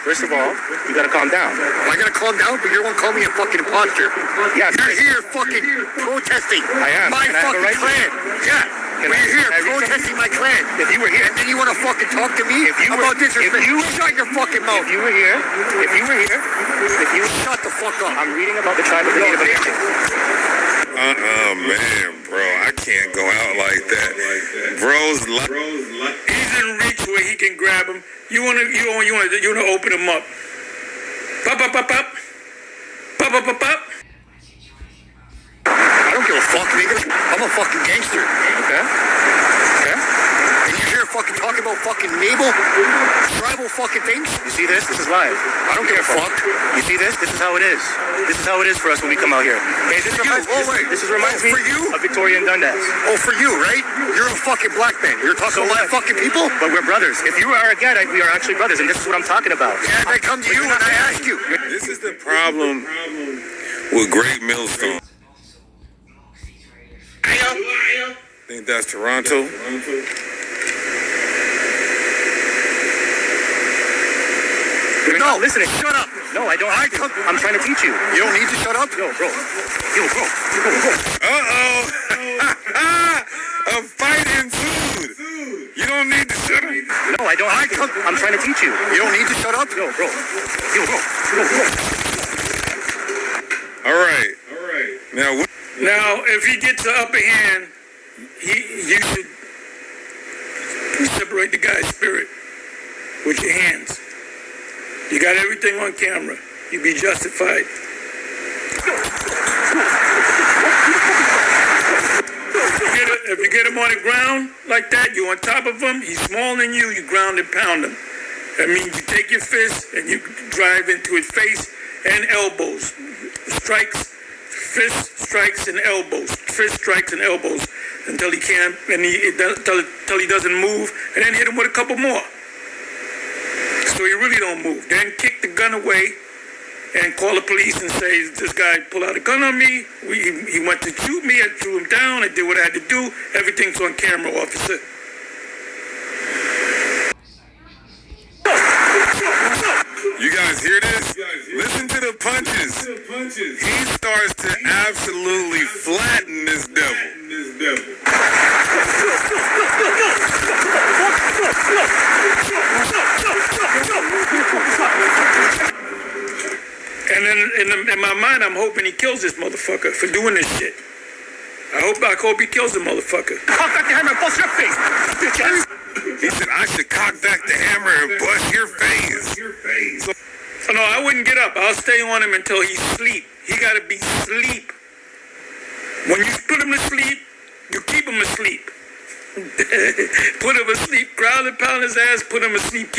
First of all, you gotta calm down. Am I gonna calm down? But you're gonna call me a fucking imposter. Yeah, you're here fucking protesting I am. my fucking clan. Yeah. You're here protesting my clan. If you were here, and then you want to fucking talk to me about disrespect. Shut your fucking mouth. If you were here, shut the fuck up. I'm reading about the tribe of the Native Americans. Man, bro, I can't go out like that. Bro's he's in reach where he can grab him. You wanna open him up. Pop, pop, pop, pop. Pop, pop, pop, pop. I don't give a fuck, nigga. I'm a fucking gangster. Okay. And you're here fucking talking about fucking Mabel? Tribal fucking things? You see this? This is live. I don't give a fuck. You see this? This is how it is. This is how it is for us when we come out here. Hey, this reminds me of Victoria and Dundas. Oh, for you, right? You're a fucking black man. You're talking about fucking people? But we're brothers. If you are a Gadite, we are actually brothers, and this is what I'm talking about. Yeah, I come to you and I ask you. This is the problem with Great Millstone. I think that's Toronto. No, listen. Shut up. No, I don't. I'm trying to teach you. You don't need to shut up? Yo, bro. Uh-oh. A fight ensued. You don't need to shut up. No, I don't. I'm trying to teach you. You don't need to shut up? Yo, bro. All right. Now, if he gets the upper hand, you should separate the guy's spirit with your hands. You got everything on camera. You be justified. If you get him on the ground like that, you on top of him, he's smaller than you ground and pound him. That means you take your fist and you drive into his face and elbows. Strikes, fist strikes and elbows. Fist strikes and elbows until he can't, and until he doesn't move, and then hit him with a couple more. So he really don't move. Then kick the gun away and call the police and say, this guy pulled out a gun on me. He went to shoot me. I threw him down. I did what I had to do. Everything's on camera, officer. You guys hear this? Listen to the punches. He starts to absolutely flatten this devil. And then in my mind, I'm hoping he kills this motherfucker for doing this shit. I hope he kills the motherfucker. Cock back the hammer and bust your face, bitch ass. He said, I should cock back the hammer and bust your face. So no, I wouldn't get up. I'll stay on him until he's asleep. He gotta be asleep. When you put him to sleep, you keep him asleep. Put him asleep, ground and pound his ass, put him asleep.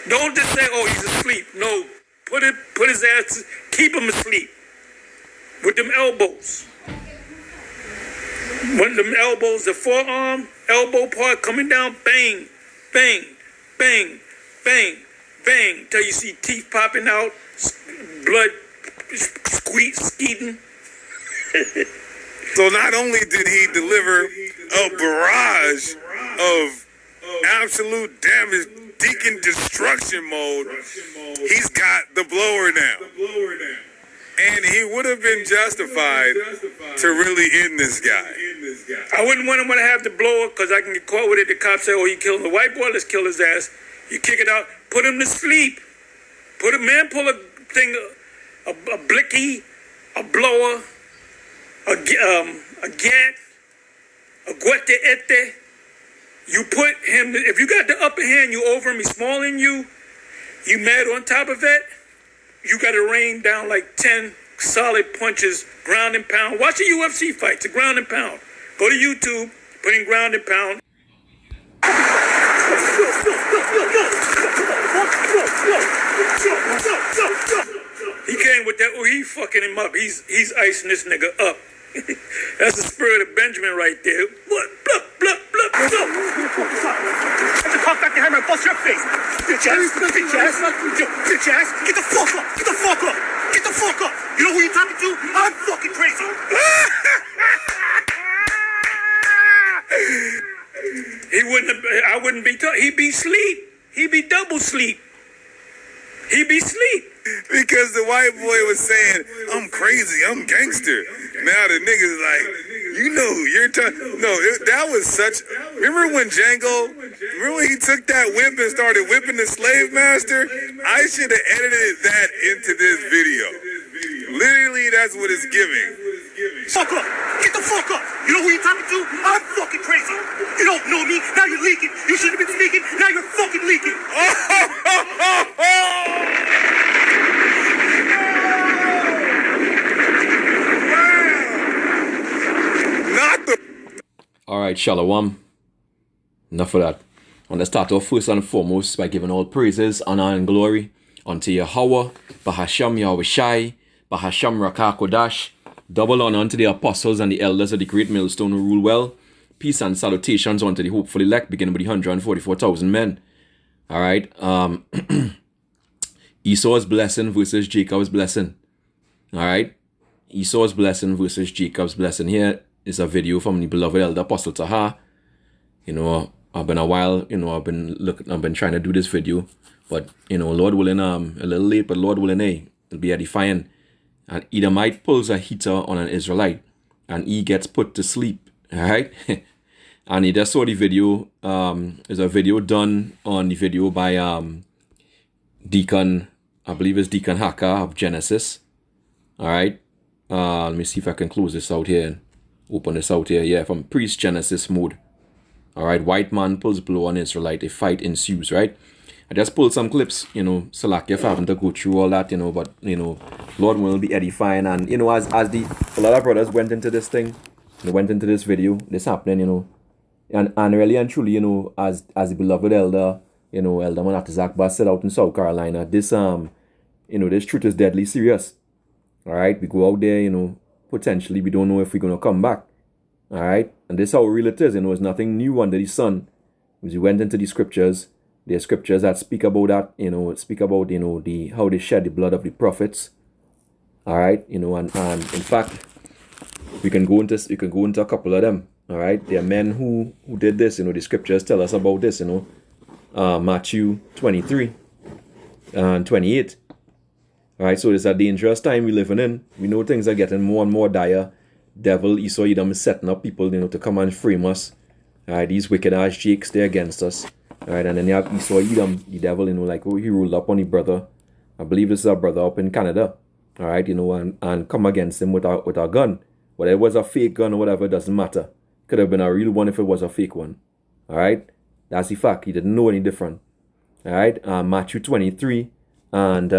Don't just say, oh, he's asleep. No, put his ass, keep him asleep. With them elbows. When them elbows, the forearm, elbow part coming down, bang, bang, bang, bang, bang, till you see teeth popping out, blood skeeting. So not only did he deliver a barrage of absolute damage, Deacon destruction mode, he's got the blower now. And he would have been justified to really end this guy. I wouldn't want him to have the blower because I can get caught with it. The cops say, oh, he killed the white boy, let's kill his ass. You kick it out, put him to sleep. Pull a thing, a blicky, a blower, a gat, a guete. You put him, if you got the upper hand, you over him, he's smaller than you mad on top of it, you got to rain down like 10 solid punches, ground and pound. Watch a UFC fight, it's a ground and pound. Go to YouTube, put in ground and pound. He came with that, he fucking him up. He's icing this nigga up. That's the spirit of Benjamin right there. What? Blup, blup, blup, blup. Have to cock back the hammer and bust your face. Bitch ass, bitch ass, bitch ass. Get the fuck up, get the fuck up, get the fuck up. You know who you're talking to? I'm fucking crazy. I wouldn't be, he'd be sleep. He'd be double sleep. He be sleep. Because the white boy was saying, I'm crazy, I'm gangster. Now the nigga's like, you know who you're talking. No, that was such. Remember when remember when he took that whip and started whipping the slave master? I should have edited that into this video. Literally, that's what it's giving. Fuck up. Get the fuck up. You know who you're talking to? I'm fucking crazy. You don't know me. Now you're leaking. You should have been speaking. Now you're fucking leaking. Not the. All right, Shalom. Enough of that. I want to start off first and foremost by giving all praises, honor, and glory unto Yahweh, Bahasham Yahweh Shai, Bahasham Rakah Kodash. Double honor unto the apostles and the elders of the great millstone who rule well. Peace and salutations unto the hopeful elect, beginning with the 144,000 men. All right. Esau's blessing versus Jacob's blessing. All right. Esau's blessing versus Jacob's blessing. Here is a video from the beloved elder Apostle Taha. You know, I've been a while. You know, I've been trying to do this video, but you know, Lord willing, a little late, but Lord willing, it'll be edifying. An Edomite pulls a heater on an Israelite, and he gets put to sleep. All right. And he just saw the video. There's a video done on the video by Deacon, I believe it's Deacon Haka of Genesis. All right. Let me see if I can close this out here and open this out here. Yeah, from Priest Genesis mode. All right. White man pulls blow on Israelite. A fight ensues. Right. I just pulled some clips. You know, Salakia for having to go through all that. You know, but you know, Lord will be edifying. And you know, as a lot of brothers went into this thing, they went into this video. This happening. You know. And really and truly, you know, as the beloved elder, you know, Elder Manatazakba said out in South Carolina, this you know, this truth is deadly serious. All right, we go out there, you know, potentially we don't know if we're gonna come back. All right, and this is how real it is. You know, it's nothing new under the sun. As we went into the scriptures, there are scriptures that speak about that. You know, the how they shed the blood of the prophets. All right, you know, and in fact, we can go into a couple of them. All right, there are men who did this. You know, the scriptures tell us about this. You know, Matthew 23 and 28. All right, so it's a dangerous time we're living in. We know things are getting more and more dire. Devil Esau'S is setting up people, you know, to come and frame us. All right, these wicked ass jakes, they're against us. All right, and then you have Esau'S, the devil, you know, like he ruled up on the brother. I believe this is a brother up in Canada. All right, you know, and come against him with a gun. Whether it was a fake gun or whatever, it doesn't matter. Could have been a real one if it was a fake one. All right, that's the fact. He didn't know any different. All right, Matthew 23 and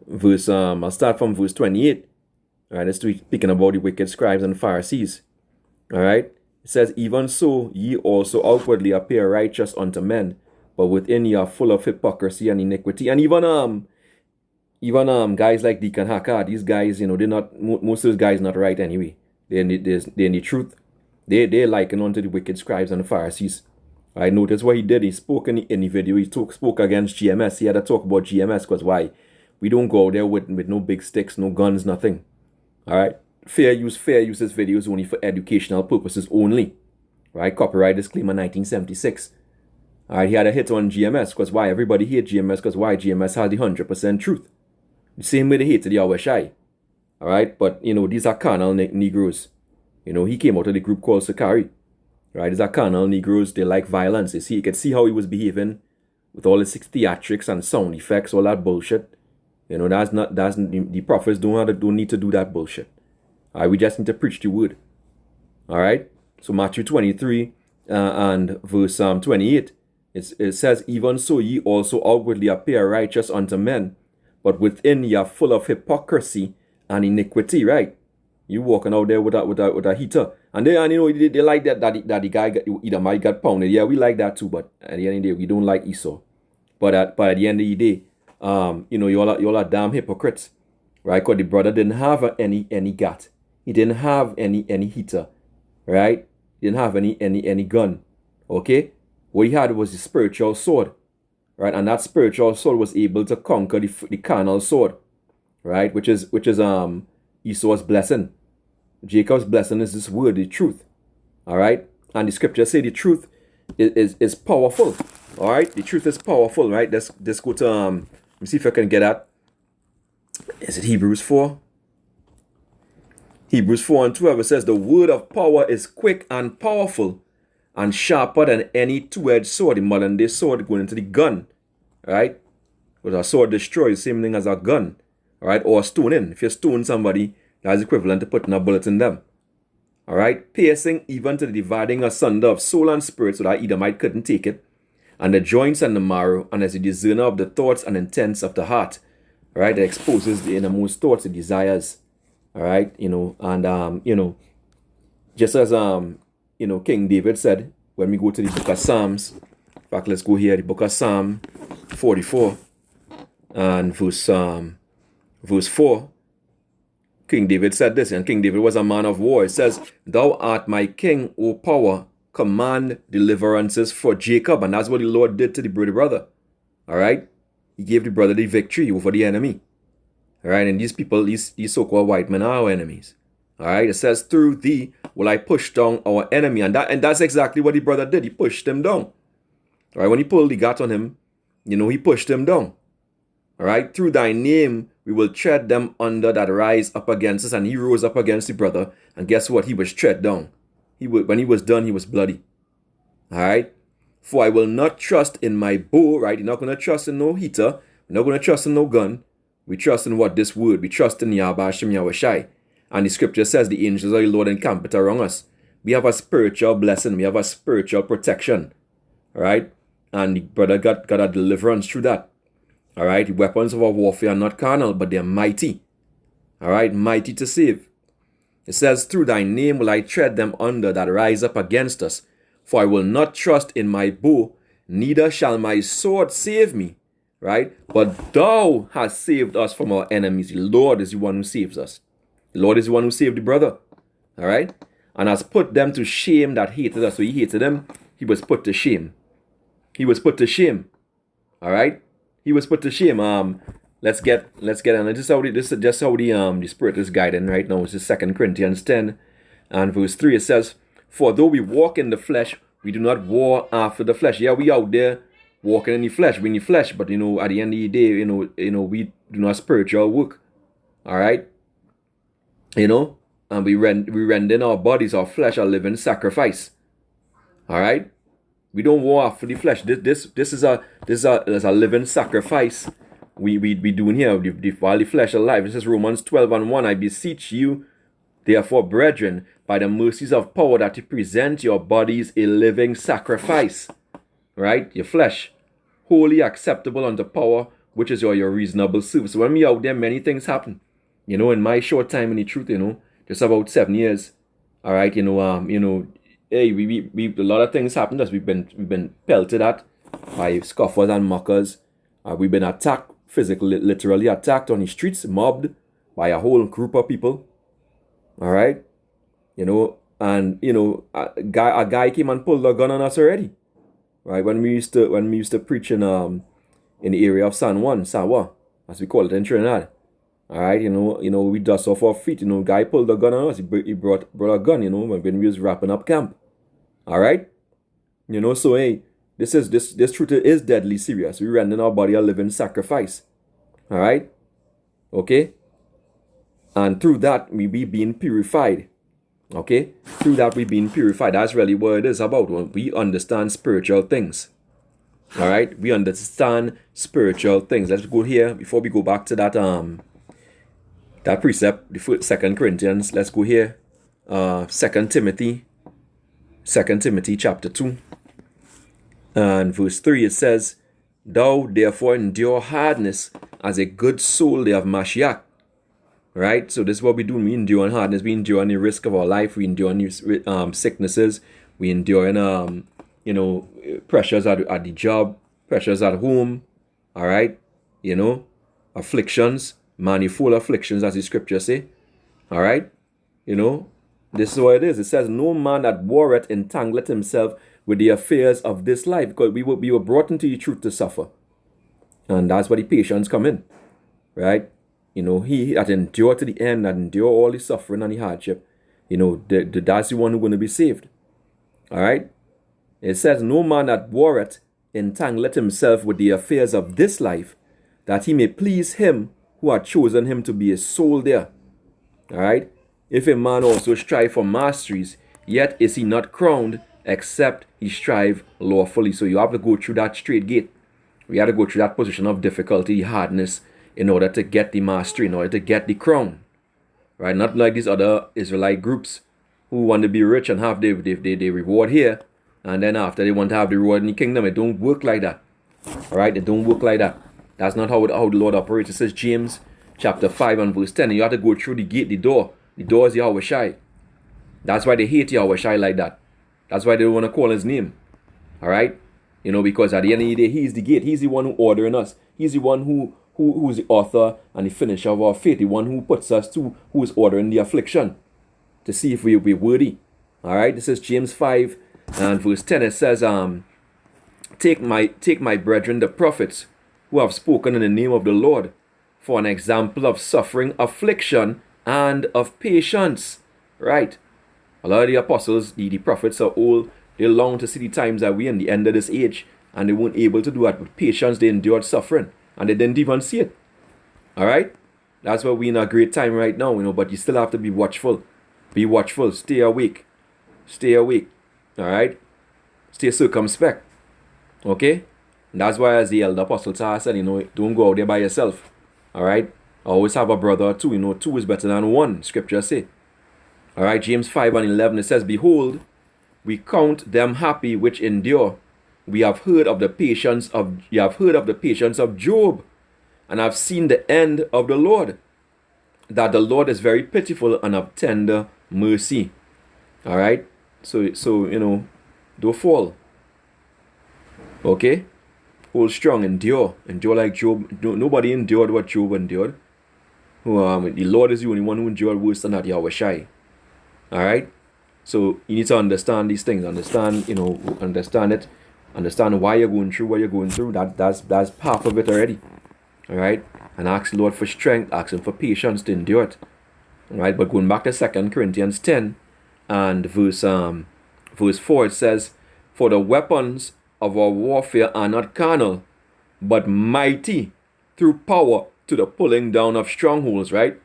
verse. I'll start from verse 28. All right, it's speaking about the wicked scribes and Pharisees. All right, it says, "Even so, ye also outwardly appear righteous unto men, but within ye are full of hypocrisy and iniquity." And even guys like Deacon Haka, these guys, you know, they're not, most of those guys not right anyway. They're in the truth. They're likened unto the wicked scribes and the Pharisees. I noticed what he did. He spoke in the video. He spoke against GMS. He had to talk about GMS because why? We don't go out there with no big sticks, no guns, nothing. All right. Fair use this video is only for educational purposes only. Right. Copyright disclaimer 1976. All right. He had a hit on GMS because why? Everybody hates GMS because why? GMS has the 100% truth. The same way they hated Yahweh Shai. All right. But, you know, these are carnal Negroes. You know, he came out of the group called Sakari. Right. These are carnal Negroes. They like violence. You could see how he was behaving with all his theatrics and sound effects, all that bullshit. You know, the prophets don't need to do that bullshit. All right. We just need to preach the word. All right. So Matthew 23 and verse 28. It says, "Even so ye also outwardly appear righteous unto men, but within ye are full of hypocrisy and iniquity." Right? You walking out there with a heater, and you know they like that the guy Edomite got pounded. Yeah, we like that too, but at the end of the day, we don't like Esau. But at the end of the day, you know, y'all are damn hypocrites, right? Because the brother didn't have any gat, he didn't have any heater, right? He didn't have any gun. Okay, what he had was the spiritual sword. Right, and that spiritual sword was able to conquer the carnal sword, right? Which is Esau's blessing. Jacob's blessing is this word, the truth. All right, and the scriptures say the truth is powerful. All right, the truth is powerful, right? Let's go to let me see if I can get that. Is it Hebrews 4? Hebrews 4 and 12, it says, the word of power is quick and powerful and sharper than any two-edged sword. The modern day sword going into the gun, right? Because a sword destroys, same thing as a gun, all right? Or stoning. If you stone somebody, that's equivalent to putting a bullet in them. All right? Piercing even to the dividing asunder of soul and spirit, so that Edomite couldn't take it, and the joints and the marrow, and as a discerner of the thoughts and intents of the heart. All right? It exposes the innermost thoughts, the desires. All right? And, just as, King David said, when we go to the book of Psalms, in fact, let's go here, the book of Psalm 44 and verse 4. King David said this, and King David was a man of war. It says, thou art my king, O power, command deliverances for Jacob. And that's what the Lord did to the brother. All right? He gave the brother the victory over the enemy. All right? And these people, these so-called white men are our enemies. All right? It says, through thee will I push down our enemy. And that's exactly what the brother did. He pushed him down. All right? When he pulled the gat on him, he pushed him down. All right? Through thy name, we will tread them under that rise up against us. And he rose up against the brother. And guess what? He was tread down. When he was done, he was bloody. All right? For I will not trust in my bow, right? You're not going to trust in no heater. We're not going to trust in no gun. We trust in what? This word. We trust in Yahweh Hashem Yahweh Shai. And the scripture says the angels of the Lord encamp around us. We have a spiritual blessing. We have a spiritual protection. All right? And the brother got a deliverance through that. All right? The weapons of our warfare are not carnal, but they're mighty. All right? Mighty to save. It says, through thy name will I tread them under that rise up against us. For I will not trust in my bow, neither shall my sword save me. Right? But thou hast saved us from our enemies. The Lord is the one who saves us. The Lord is the one who saved the brother. All right? And has put them to shame that hated us. So he hated them. He was put to shame. He was put to shame. All right? He was put to shame. Let's get on. This is just how the Spirit is guiding right now. This is 2 Corinthians 10 and verse 3. It says, for though we walk in the flesh, we do not war after the flesh. Yeah, we out there walking in the flesh. We in the flesh, but at the end of the day, we do not spiritual work. All right? And we render in our bodies, our flesh, a living sacrifice. All right? We don't war after the flesh. This is a living sacrifice. We doing here while the flesh alive. This is Romans 12 and 1. I beseech you, therefore, brethren, by the mercies of power, that you present your bodies a living sacrifice. Right? Your flesh. Wholly acceptable unto power, which is your reasonable service. So when we out there, many things happen. In my short time in the truth, just about 7 years. All right, hey, we a lot of things happened to us. We've been pelted at by scoffers and mockers. We've been attacked, physically, literally attacked on the streets, mobbed by a whole group of people. All right, and a guy came and pulled a gun on us already. Right, when we used to preach in the area of San Juan, Sawa, as we call it in Trinidad. All right, we dust off our feet. Guy pulled a gun on us. He brought a gun. When we was wrapping up camp. All right, so hey, this truth is deadly serious. We render our body a living sacrifice. All right, okay, and through that we be being purified. Okay, through that we being purified. That's really what it is about when we understand spiritual things. All right, we understand spiritual things. Let's go here before we go back to that precept, the 2 Corinthians. Let's go here. 2 Timothy chapter 2 and verse 3. It says, thou therefore endure hardness as a good soldier of Mashiach. Right? So this is what we do. We endure hardness. We endure the risk of our life. We endure sicknesses. We endure pressures at the job, pressures at home. All right? Afflictions. Manifold afflictions, as the scripture say. All right? This is what it is. It says, no man that warreth entangleth himself with the affairs of this life, because we were brought into the truth to suffer. And that's where the patience come in. Right? He that endure to the end, that endure all the suffering and the hardship, that's the one who's going to be saved. All right? It says, no man that warreth entangleth himself with the affairs of this life, that he may please him who hath chosen him to be his soldier. Alright? If a man also strive for masteries, yet is he not crowned, except he strive lawfully. So you have to go through that straight gate. We have to go through that position of difficulty, hardness, in order to get the mastery, in order to get the crown. Right? Not like these other Israelite groups who want to be rich and have the reward here, and then after they want to have the reward in the kingdom. It don't work like that. Alright? It don't work like that. That's not how the Lord operates. It says James chapter 5 and verse 10. You have to go through the gate, the door. The door is Yahweh Shai. That's why they hate Yahweh Shai like that. That's why they don't want to call his name. Alright? You know, because at the end of the day, he's the gate. He's the one who ordering us. He's the one who's the author and the finisher of our faith. The one who puts us to, who is ordering the affliction to see if we will be worthy. Alright? This is James 5 and verse 10. It says, Take my brethren, the prophets, who have spoken in the name of the Lord, for an example of suffering, affliction, and of patience. Right? A lot of the apostles, the prophets are old. They long to see the times that we're in, the end of this age, and they weren't able to do that. With patience, they endured suffering, and they didn't even see it. Alright? That's why we're in a great time right now, you know, but you still have to be watchful. Be watchful. Stay awake. Stay awake. Alright? Stay circumspect. Okay? And that's why, as the elder apostle said, you know, don't go out there by yourself. Alright? Always have a brother or two. You know, two is better than one, scripture say. Alright, James 5 and 11, it says, Behold, we count them happy which endure. We have heard of the patience of Job, and have seen the end of the Lord, that the Lord is very pitiful and of tender mercy. Alright? So you know, don't fall. Okay? Hold strong, endure. Endure like Job. Nobody endured what Job endured. The Lord is the only one who endured worse than that, Yahweh Shai. Alright? So you need to understand these things. Understand, you know, understand it. Understand why you're going through what you're going through. That's half of it already. Alright? And ask the Lord for strength. Ask him for patience to endure it. Alright? But going back to 2 Corinthians 10 and verse 4, it says, For the weapons of our warfare are not carnal, but mighty through power to the pulling down of strongholds, right?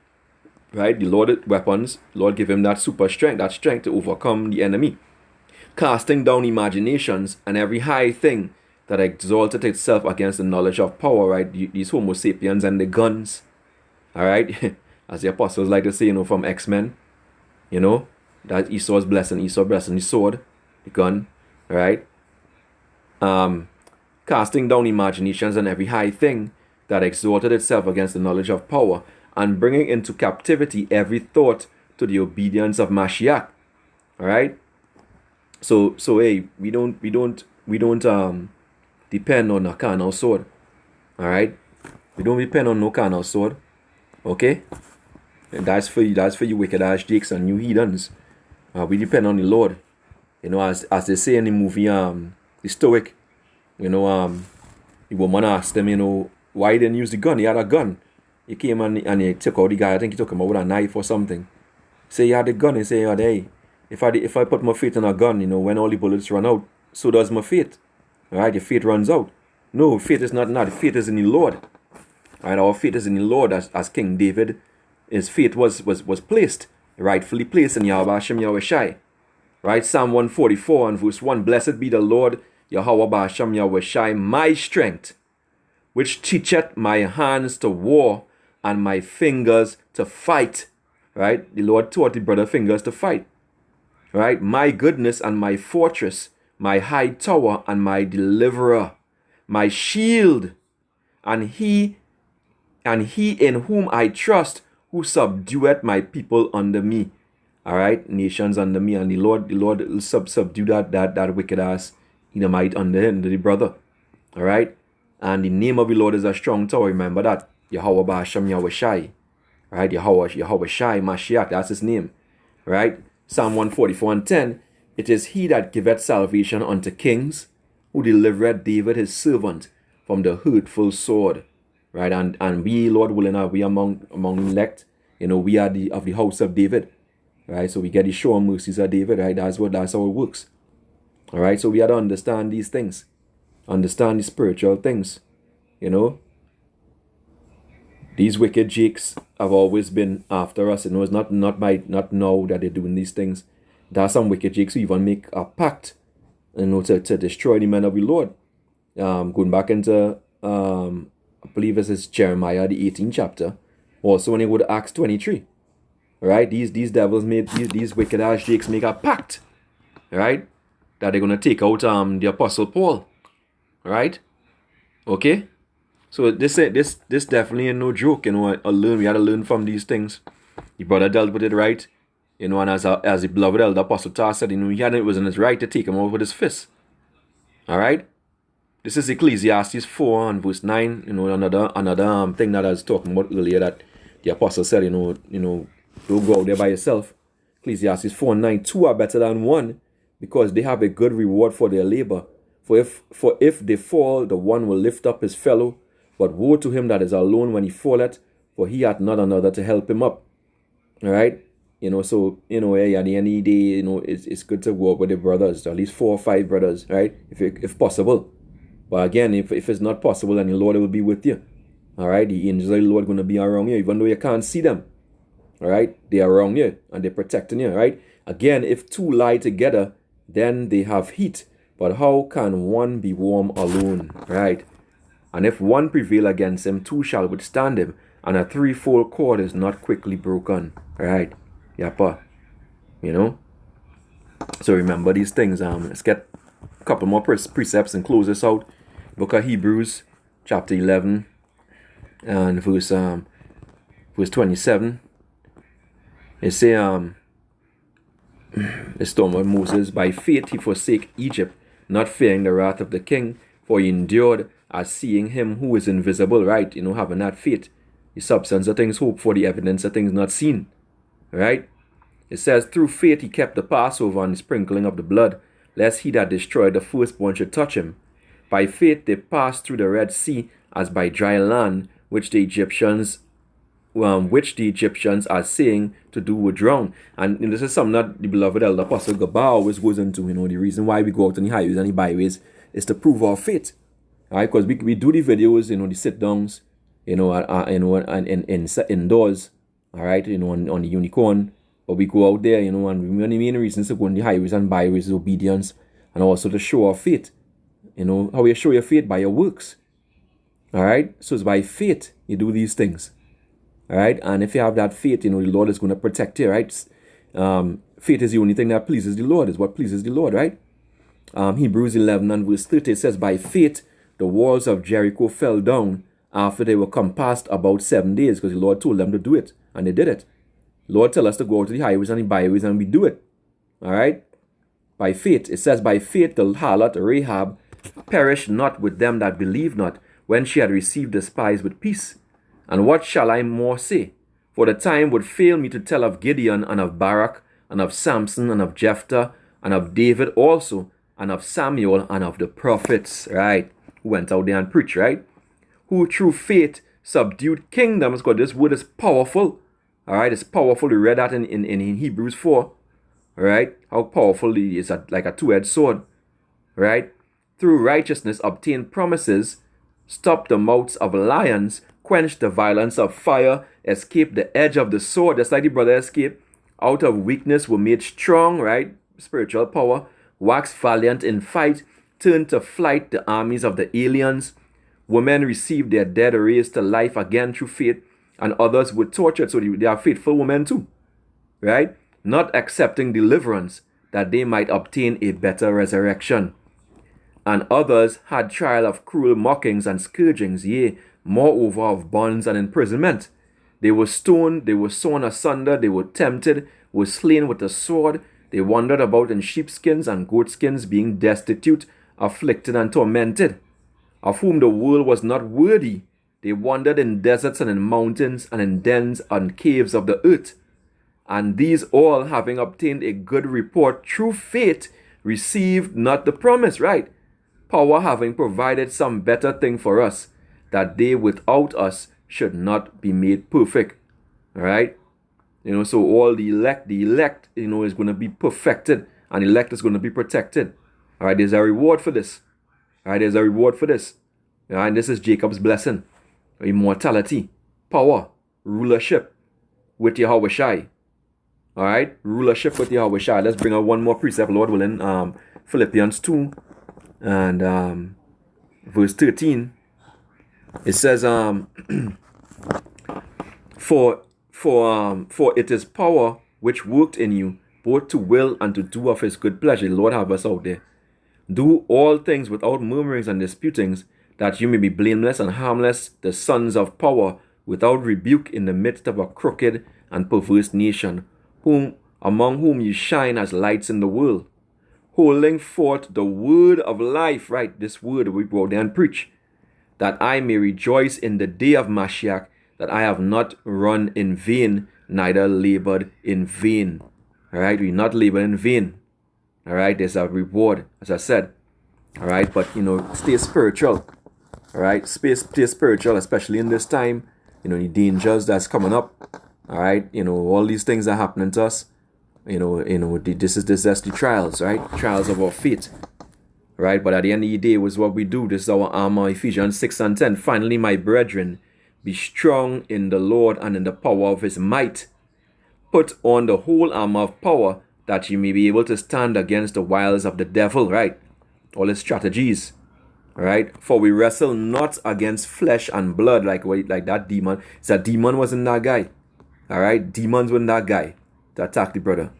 Right? The Lord weapons, Lord give him that super strength, that strength to overcome the enemy. Casting down imaginations and every high thing that exalted itself against the knowledge of power, right? These Homo sapiens and the guns, all right? As the apostles like to say, you know, from X-Men, you know, that Esau's blessing the sword, the gun, all right? Casting down imaginations and every high thing that exalted itself against the knowledge of power, and bringing into captivity every thought to the obedience of Mashiach. All right. So hey, we don't depend on a carnal sword. All right. We don't depend on no carnal sword. Okay. And that's for you wicked ass jakes and you heathens. We depend on the Lord. You know, as they say in the movie, the Stoic. You know, the woman asked them, you know, why he didn't use the gun? He had a gun. He came and he took out the guy. I think he took him out with a knife or something. Say he had the gun. He say, oh, hey, if I put my faith in a gun, you know, when all the bullets run out, so does my faith. All right, your faith runs out. No, faith is not that. Faith is in the Lord. All right, our faith is in the Lord, as King David, his faith was placed, rightfully placed in Yahweh Hashem Yahweh Shai. Right, Psalm 144 and verse 1, Blessed be the Lord, Yahweh Hashem Yahweh Shai, my strength, which teacheth my hands to war and my fingers to fight. Right? The Lord taught the brother fingers to fight. Right? My goodness and my fortress, my high tower and my deliverer, my shield, and he in whom I trust, who subdueth my people under me. All right, nations under me, and the Lord will subdue that wicked ass Edomite under the brother. All right, and the name of the Lord is a strong tower. Remember that. Yahweh Hashem Yahweh Shai. Right? Yahweh Shai, Mashiach, that's his name. Right? Psalm 144 and 10. It is he that giveth salvation unto kings, who delivereth David his servant from the hurtful sword. Right? And we, Lord willing, are we among elect. You know, we are of the house of David. Right? So we get the sure mercies of David. Right? That's how it works. All right, so we had to understand these things, understand the spiritual things. You know, these wicked jakes have always been after us. You know, it's not now that they're doing these things. There are some wicked jakes who even make a pact, you know, to destroy the men of the Lord. Going back into I believe this is Jeremiah the 18th chapter. Also when they go to Acts 23. Right? These devils made these wicked ass jakes make a pact. Right? That they're gonna take out the Apostle Paul. Right? Okay? So this definitely ain't no joke, you know. We had to learn from these things. The brother dealt with it right. You know, and as the beloved elder Apostle Tar said, you know, it was in his right to take him out with his fist. Alright? This is Ecclesiastes 4 and verse 9. You know, another thing that I was talking about earlier, that the apostle said, you know, don't go out there by yourself. Ecclesiastes 4 and 9. Two are better than one, because they have a good reward for their labor. For if they fall, the one will lift up his fellow. But woe to him that is alone when he falleth, for he hath not another to help him up. Alright? You know, so, you know, at the end of the day, you know, it's good to go out with the brothers, at least 4 or 5 brothers, right? If possible. But again, if it's not possible, then the Lord will be with you. Alright? The angels of the Lord are going to be around you, even though you can't see them. Alright? They are around you, and they're protecting you, right? Again, if two lie together, then they have heat. But how can one be warm alone? Right? And if one prevail against him, two shall withstand him, and a threefold cord is not quickly broken. Right? Yapa. You know? So remember these things. Let's get a couple more precepts and close this out. Book of Hebrews, chapter 11, and verse 27. It say, the storm of Moses, by faith he forsake Egypt, not fearing the wrath of the king, for he endured as seeing him who is invisible. Right? You know, having that faith. The substance of things hoped for, the evidence of things not seen. Right? It says, through faith he kept the Passover and the sprinkling of the blood, lest he that destroyed the firstborn should touch him. By faith they passed through the Red Sea as by dry land, which the Egyptians are saying to do would drown. And this is something that the beloved elder Apostle Gaba always goes into. You know, the reason why we go out on the highways and the byways is to prove our faith. Right? Because we do the videos, you know, the sit downs, you know, and indoors. All right, you know, on the unicorn. But we go out there, you know, and one of the main reasons to go on the highways and byways is obedience, and also to show our faith. You know, how you show your faith? By your works. Alright? So it's by faith you do these things. Alright? And if you have that faith, you know, the Lord is going to protect you, right? Faith is the only thing that pleases the Lord, is what pleases the Lord, right? Hebrews 11 and verse 30 says, by faith the walls of Jericho fell down after they were compassed about 7 days, because the Lord told them to do it, and they did it. The Lord tell us to go out to the highways and the byways, and we do it. Alright? By faith. It says, by faith the harlot Rahab perished not with them that believed not, when she had received the spies with peace. And what shall I more say? For the time would fail me to tell of Gideon, and of Barak, and of Samson, and of Jephthah, and of David also, and of Samuel, and of the prophets, right? Who went out there and preached, right? Who through faith subdued kingdoms. God, this word is powerful. Alright, it's powerful. We read that in Hebrews 4. Alright, how powerful it is, like a two-edged sword. Right? Through righteousness obtained promises, stopped the mouths of lions, quenched the violence of fire, escaped the edge of the sword, just like the brother escaped. Out of weakness were made strong, right? Spiritual power. Waxed valiant in fight, turned to flight the armies of the aliens. Women received their dead raised to life again through faith, and others were tortured, so they are faithful women too. Right? Not accepting deliverance, that they might obtain a better resurrection. And others had trial of cruel mockings and scourgings, yea, moreover of bonds and imprisonment. They were stoned, they were sawn asunder, they were tempted, were slain with the sword. They wandered about in sheepskins and goatskins, being destitute, afflicted, and tormented, of whom the world was not worthy. They wandered in deserts and in mountains, and in dens and caves of the earth. And these all, having obtained a good report through faith, received not the promise, right? Power having provided some better thing for us, that they without us should not be made perfect. Alright? You know, so all the elect, you know, is going to be perfected, and the elect is going to be protected. All right, there's a reward for this. All right, there's a reward for this. All right, and this is Jacob's blessing. Immortality, power, rulership with Yahweh Shai. All right, rulership with Yahweh Shai. Let's bring out one more precept, Lord willing. Philippians 2 and verse 13. It says, for it is power which worked in you, both to will and to do of his good pleasure. Lord, have us out there. Do all things without murmurings and disputings, that you may be blameless and harmless, the sons of power, without rebuke in the midst of a crooked and perverse nation, among whom you shine as lights in the world, holding forth the word of life, right? This word we go out there and preach, that I may rejoice in the day of Mashiach, that I have not run in vain, neither labored in vain. All right, we not labor in vain. All right, there's a reward, as I said. All right, but stay spiritual. All right, stay spiritual, especially in this time. The dangers that's coming up. All right, all these things are happening to us. This is the trials, right? Trials of our faith. Right, but at the end of the day, was what we do. This is our armor, Ephesians 6 and 10. Finally, my brethren, be strong in the Lord and in the power of his might. Put on the whole armor of power, that you may be able to stand against the wiles of the devil, right? All his strategies, right? For we wrestle not against flesh and blood, like that demon. So that demon wasn't that guy, all right? Demons weren't that guy to attack the brother,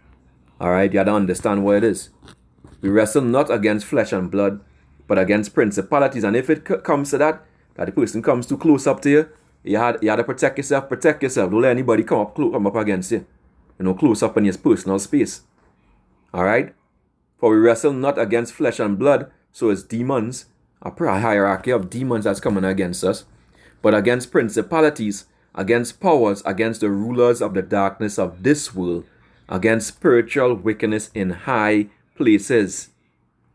all right? You got to understand what it is. We wrestle not against flesh and blood, but against principalities. And if it comes to that the person comes too close up to you, you had to protect yourself. Don't let anybody come up against you. Close up in your personal space. All right? For we wrestle not against flesh and blood, so it's demons, a hierarchy of demons that's coming against us, but against principalities, against powers, against the rulers of the darkness of this world, against spiritual wickedness in high places.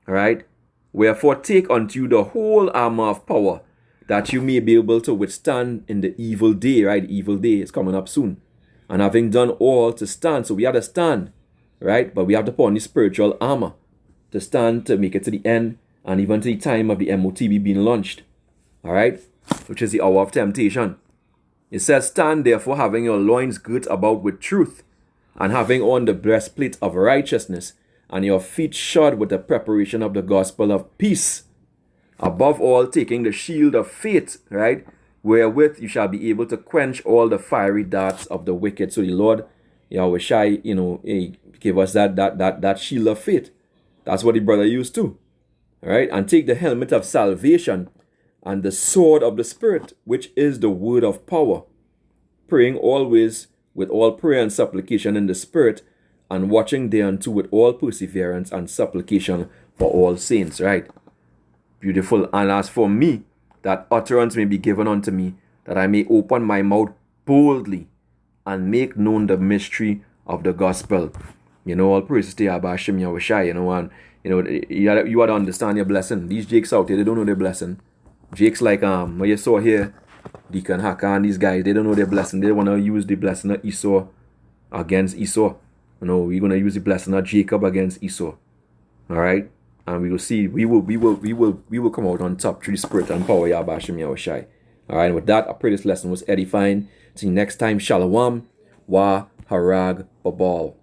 All right? Wherefore take unto you the whole armor of power, that you may be able to withstand in the evil day. Right? The evil day is coming up soon. And having done all to stand, so we have to stand, right? But we have to put on the spiritual armor to stand, to make it to the end, and even to the time of the MOTB being launched, all right? Which is the hour of temptation. It says, stand therefore, having your loins girt about with truth, and having on the breastplate of righteousness, and your feet shod with the preparation of the gospel of peace. Above all, taking the shield of faith, right? Wherewith you shall be able to quench all the fiery darts of the wicked. So the Lord, Yahweh Shai, give us that shield of faith. That's what the brother used to. All right? And take the helmet of salvation and the sword of the Spirit, which is the word of power. Praying always with all prayer and supplication in the Spirit, and watching thereunto with all perseverance and supplication for all saints. Right? Beautiful. And as for me, that utterance may be given unto me, that I may open my mouth boldly and make known the mystery of the gospel. All praise to Abba Hashem Yahweh Shai, and you had to understand your blessing. These Jakes out here, they don't know their blessing. Jakes like what you saw here, Deacon Haka and these guys, they don't know their blessing. They want to use the blessing of Esau against Esau. We're gonna use the blessing of Jacob against Esau. Alright? And we will see, we will come out on top through the spirit and power of Yahweh Hashem Yahweh Shai. Alright, and with that, I pray this lesson was edifying. See you next time. Shalom. Wa Harag Babal.